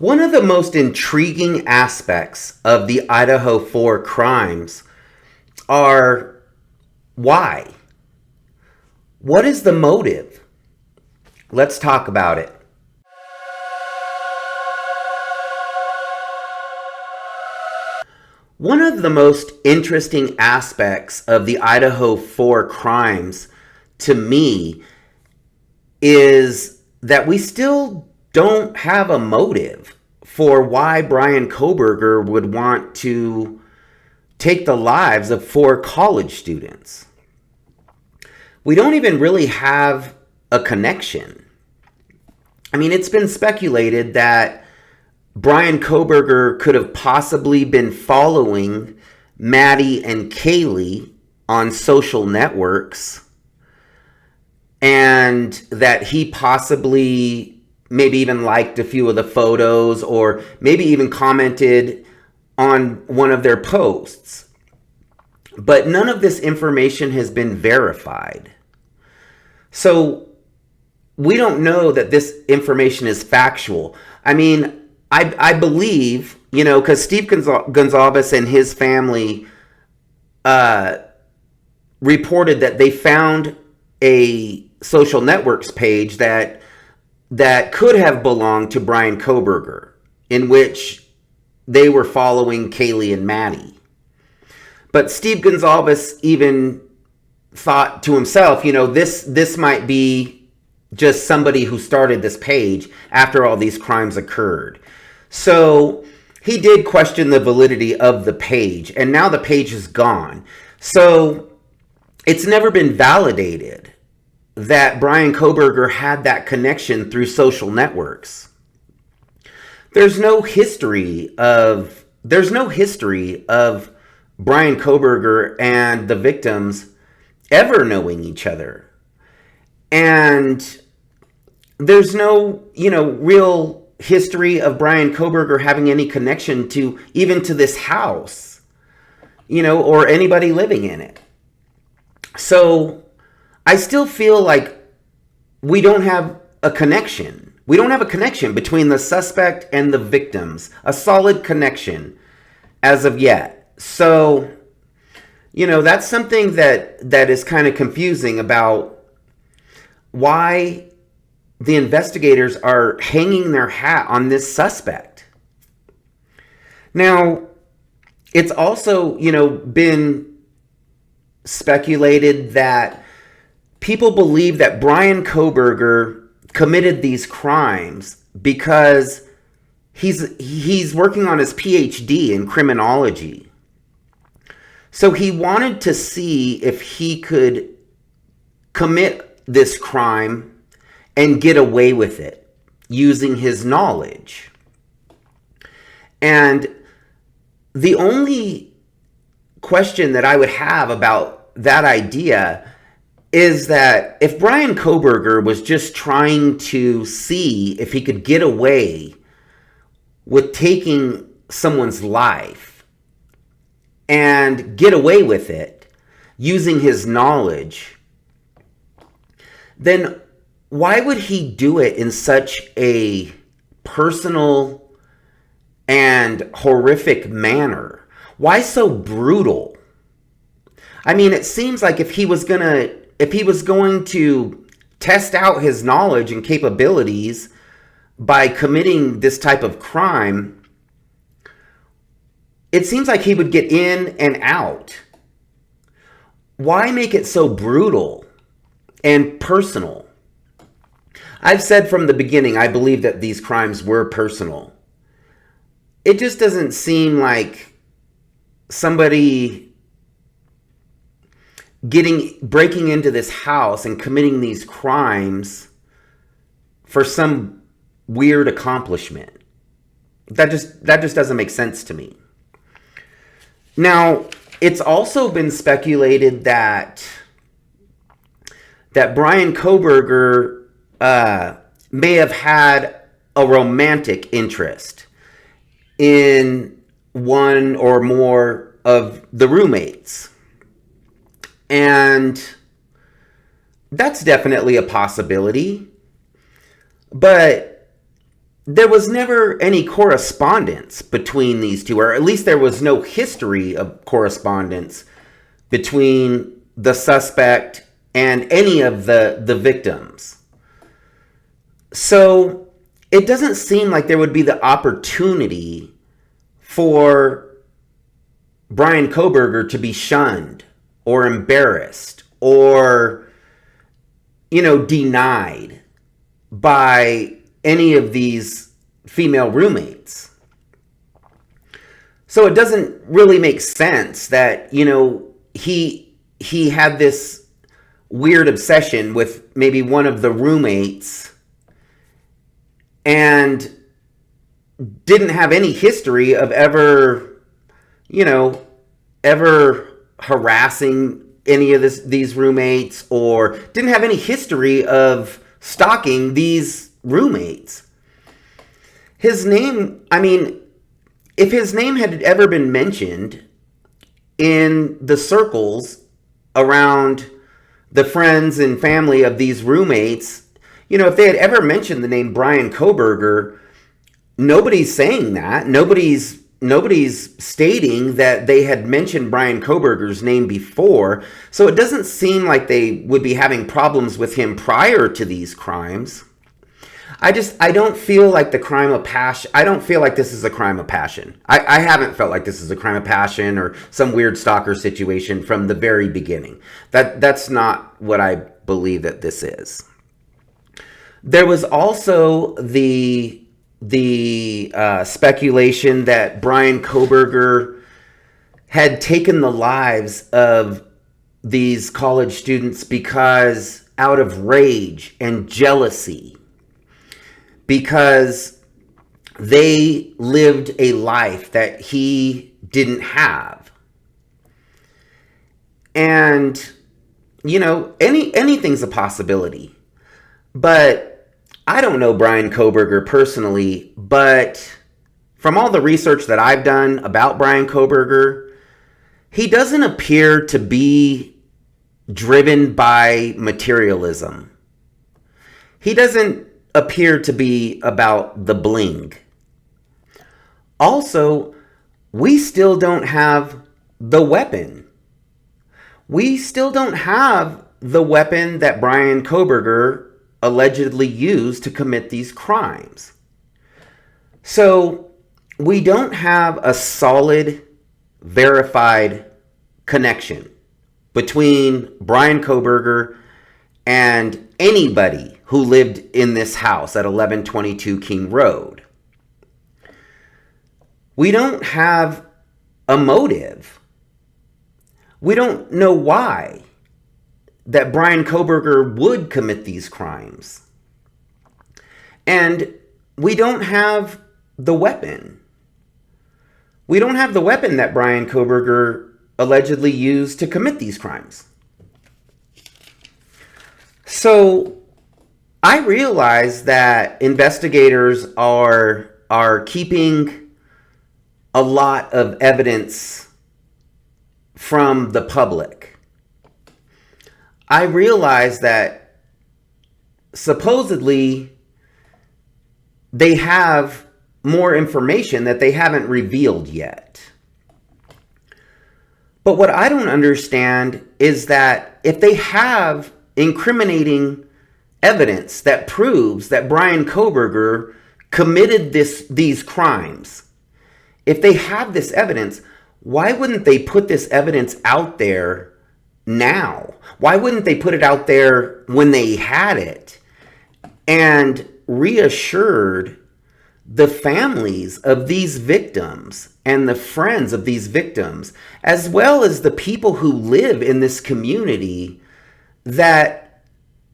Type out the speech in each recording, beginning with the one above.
One of the most intriguing aspects of the Idaho 4 crimes are why? What is the motive? Let's talk about it. One of the most interesting aspects of the Idaho 4 crimes to me is that we still don't have a motive for why Bryan Kohberger would want to take the lives of 4 college students. We don't even really have a connection. I mean, it's been speculated that Bryan Kohberger could have possibly been following Maddie and Kaylee on social networks, and that he possibly maybe even liked a few of the photos or maybe even commented on one of their posts. But none of this information has been verified. So we don't know that this information is factual. I mean, I believe, because Steve Gonzalez and his family reported that they found a social networks page that could have belonged to Bryan Kohberger, in which they were following Kaylee and Maddie. But Steve Gonzalez even thought to himself, this might be just somebody who started this page after all these crimes occurred. So he did question the validity of the page, and now the page is gone. So it's never been validated that Bryan Kohberger had that connection through social networks. There's no history of Bryan Kohberger and the victims ever knowing each other. And there's no, real history of Bryan Kohberger having any connection to this house, or anybody living in it. So I still feel like we don't have a connection. We don't have a connection between the suspect and the victims, a solid connection as of yet. So, that's something that is kind of confusing about why the investigators are hanging their hat on this suspect. Now, it's also, been speculated that people believe that Bryan Kohberger committed these crimes because he's working on his PhD in criminology. So he wanted to see if he could commit this crime and get away with it using his knowledge. And the only question that I would have about that idea is that if Bryan Kohberger was just trying to see if he could get away with taking someone's life and get away with it using his knowledge, then why would he do it in such a personal and horrific manner? Why so brutal? I mean, it seems like if he was going to test out his knowledge and capabilities by committing this type of crime, it seems like he would get in and out. Why make it so brutal and personal? I've said from the beginning, I believe that these crimes were personal. It just doesn't seem like somebody breaking into this house and committing these crimes for some weird accomplishment. That just doesn't make sense to me. Now, it's also been speculated that Bryan Kohberger may have had a romantic interest in one or more of the roommates. And that's definitely a possibility. But there was never any correspondence between these two, or at least there was no history of correspondence between the suspect and any of the victims. So it doesn't seem like there would be the opportunity for Bryan Kohberger to be shunned or embarrassed or, denied by any of these female roommates. So it doesn't really make sense that, he had this weird obsession with maybe one of the roommates and didn't have any history of ever harassing any of these roommates, or didn't have any history of stalking these roommates. His name, if his name had ever been mentioned in the circles around the friends and family of these roommates, if they had ever mentioned the name Bryan Kohberger, nobody's saying that. Nobody's stating that they had mentioned Bryan Kohberger's name before. So it doesn't seem like they would be having problems with him prior to these crimes. I don't feel like the crime of passion. I don't feel like this is a crime of passion. I haven't felt like this is a crime of passion or some weird stalker situation from the very beginning. That's not what I believe that this is. There was also the speculation that Bryan Kohberger had taken the lives of these college students because out of rage and jealousy, because they lived a life that he didn't have. And, anything's a possibility. But I don't know Bryan Kohberger personally, but from all the research that I've done about Bryan Kohberger, he doesn't appear to be driven by materialism. He doesn't appear to be about the bling. Also, we still don't have the weapon. We still don't have the weapon that Bryan Kohberger allegedly used to commit these crimes. So we don't have a solid, verified connection between Bryan Kohberger and anybody who lived in this house at 1122 King Road. We don't have a motive. We don't know why that Bryan Kohberger would commit these crimes. And we don't have the weapon. We don't have the weapon that Bryan Kohberger allegedly used to commit these crimes. So I realize that investigators are keeping a lot of evidence from the public. I realize that supposedly they have more information that they haven't revealed yet. But what I don't understand is that if they have incriminating evidence that proves that Bryan Kohberger committed these crimes, if they have this evidence, why wouldn't they put this evidence out there now? Why wouldn't they put it out there when they had it and reassured the families of these victims and the friends of these victims, as well as the people who live in this community, that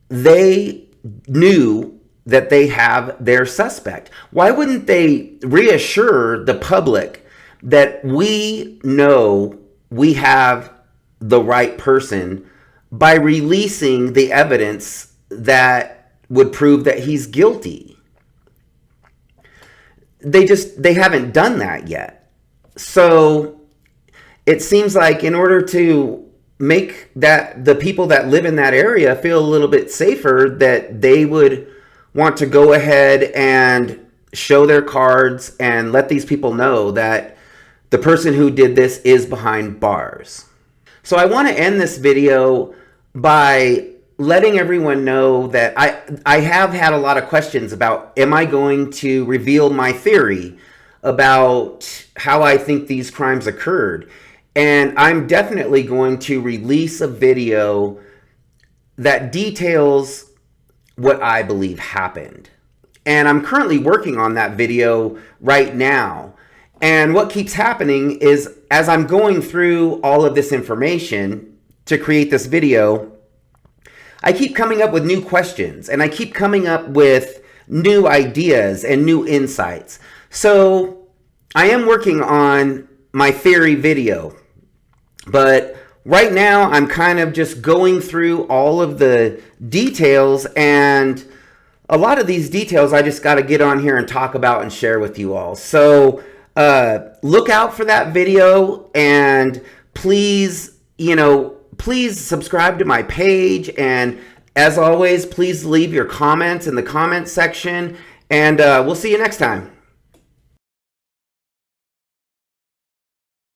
they knew that they have their suspect? Why wouldn't they reassure the public that we know we have the right person by releasing the evidence that would prove that he's guilty? They haven't done that yet. So it seems like in order to make that the people that live in that area feel a little bit safer, that they would want to go ahead and show their cards and let these people know that the person who did this is behind bars. So I want to end this video by letting everyone know that I have had a lot of questions about, am I going to reveal my theory about how I think these crimes occurred? And I'm definitely going to release a video that details what I believe happened. And I'm currently working on that video right now. And what keeps happening is, as I'm going through all of this information to create this video, I keep coming up with new questions, and I keep coming up with new ideas and new insights. So I am working on my theory video, but right now I'm kind of just going through all of the details, and a lot of these details I just got to get on here and talk about and share with you all. So look out for that video, and please, please subscribe to my page, and as always, please leave your comments in the comment section, and we'll see you next time.